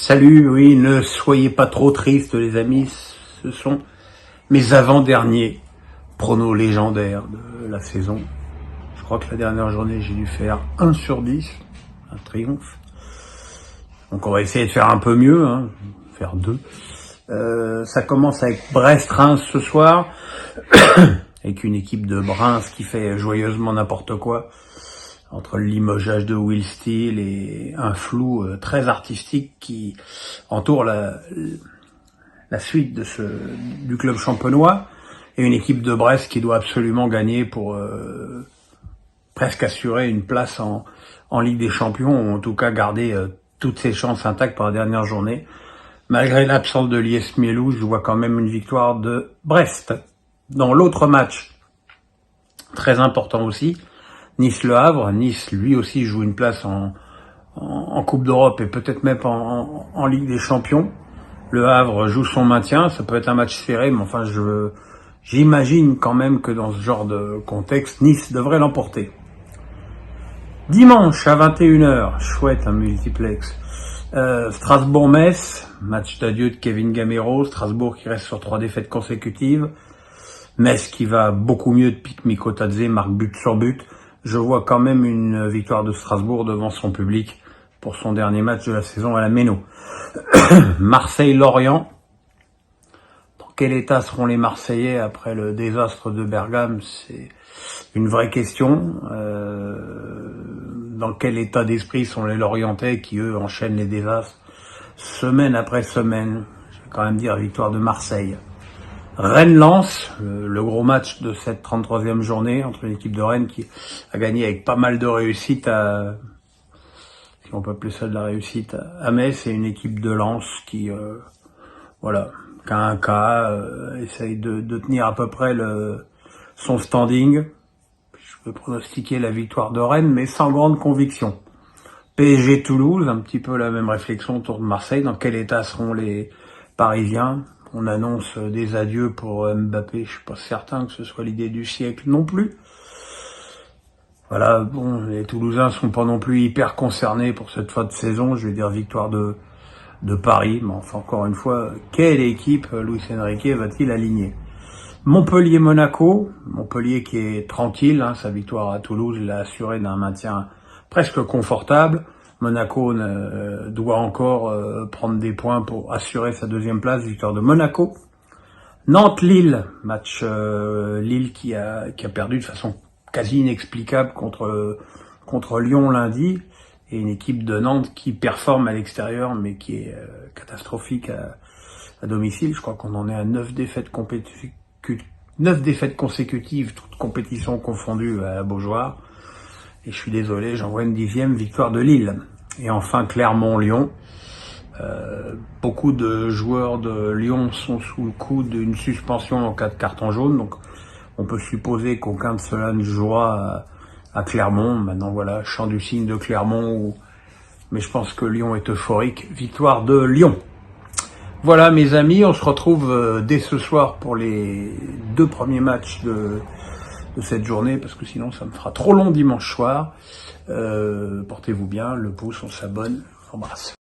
Salut, oui, ne soyez pas trop tristes les amis, ce sont mes avant-derniers pronos légendaires de la saison. Je crois que la dernière journée j'ai dû faire 1 sur 10, un triomphe. Donc on va essayer de faire un peu mieux, faire 2. Ça commence avec Brest-Reims ce soir, avec une équipe de Reims qui fait joyeusement n'importe quoi, entre le limogeage de Will Steele et un flou très artistique qui entoure la suite du club champenois, et une équipe de Brest qui doit absolument gagner pour presque assurer une place en Ligue des Champions, ou en tout cas garder toutes ses chances intactes pour la dernière journée. Malgré l'absence de Lies Mielou, je vois quand même une victoire de Brest. Dans l'autre match, très important aussi, Nice-Le Havre. Nice, lui aussi, joue une place en Coupe d'Europe et peut-être même en Ligue des Champions. Le Havre joue son maintien. Ça peut être un match serré, mais enfin, j'imagine quand même que dans ce genre de contexte, Nice devrait l'emporter. Dimanche à 21h, chouette, un multiplex. Strasbourg-Metz, match d'adieu de Kevin Gamero. Strasbourg qui reste sur 3 défaites consécutives. Metz qui va beaucoup mieux depuis que Mikotadze marque but sur but. Je vois quand même une victoire de Strasbourg devant son public pour son dernier match de la saison à la Méno. Marseille-Lorient. Dans quel état seront les Marseillais après le désastre de Bergame? C'est une vraie question. Dans quel état d'esprit sont les Lorientais qui, eux, enchaînent les désastres semaine après semaine? Je vais quand même dire victoire de Marseille. Rennes-Lens, le gros match de cette 33e journée entre une équipe de Rennes qui a gagné avec pas mal de réussite si on peut appeler ça de la réussite, à Metz, et une équipe de Lens qui, qui a un cas, essaye de tenir à peu près son standing. Je peux pronostiquer la victoire de Rennes, mais sans grande conviction. PSG-Toulouse, un petit peu la même réflexion autour de Marseille. Dans quel état seront les Parisiens? On annonce des adieux pour Mbappé, je suis pas certain que ce soit l'idée du siècle non plus. Voilà, bon, les Toulousains sont pas non plus hyper concernés pour cette fin de saison. Je vais dire victoire de Paris, mais enfin encore une fois, quelle équipe Luis Enrique va-t-il aligner? Montpellier-Monaco, Montpellier qui est tranquille, sa victoire à Toulouse l'a assuré d'un maintien presque confortable. Monaco doit encore prendre des points pour assurer sa 2e place, victoire de Monaco. Nantes-Lille, match Lille qui a perdu de façon quasi inexplicable contre Lyon lundi, et une équipe de Nantes qui performe à l'extérieur mais qui est catastrophique à domicile. Je crois qu'on en est à 9 défaites consécutives, toutes compétitions confondues à Beaujoire. Et je suis désolé, j'en vois une 10e victoire de Lille. Et enfin Clermont-Lyon. Beaucoup de joueurs de Lyon sont sous le coup d'une suspension en cas de carton jaune. Donc on peut supposer qu'aucun de cela ne jouera à Clermont. Maintenant voilà, chant du cygne de Clermont. Mais je pense que Lyon est euphorique. Victoire de Lyon. Voilà mes amis, on se retrouve dès ce soir pour les 2 premiers matchs de cette journée, parce que sinon ça me fera trop long dimanche soir. Portez-vous bien, le pouce, on s'abonne, on embrasse.